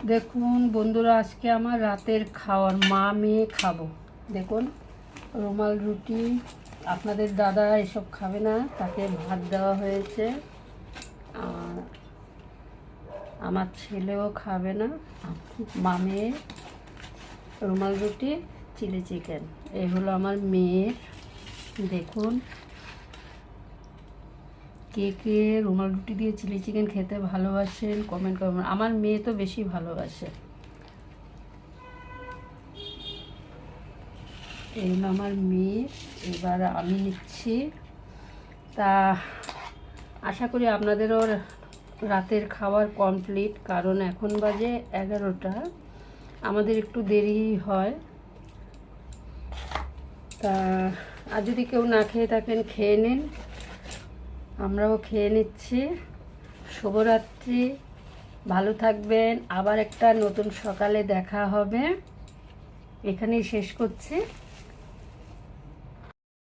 দেখুন বন্ধুরা, আজকে আমার রাতের খাওয়ার মা মেয়ে খাবো। দেখুন, রুমাল রুটি। আপনাদের দাদা এসব খাবে না, তাকে ভাত দেওয়া হয়েছে। আর আমার ছেলেও খাবে না। মা মেয়ে রুমাল রুটি, চিলি চিকেন। এই হলো আমার মেয়ের। দেখুন, কে কে রুমাল রুটি দিয়ে চিলি চিকেন খেতে ভালোবাসেন কমেন্ট করবেন। আমার মেয়ে তো বেশি ভালোবাসে। এই হলো আমার মেয়ে। এবার আমি নিচ্ছি। তা আশা করি আপনাদেরও রাতের খাবার কমপ্লিট, কারণ এখন বাজে 11টা। আমাদের একটু দেরি হয়। তা আর যদি কেউ না খেয়ে থাকেন, খেয়ে নিন। আমরাও খেয়ে নিচ্ছি। শুভরাত্রি, ভালো থাকবেন। আবার একটা নতুন সকালে দেখা হবে। এখানেই শেষ করছি।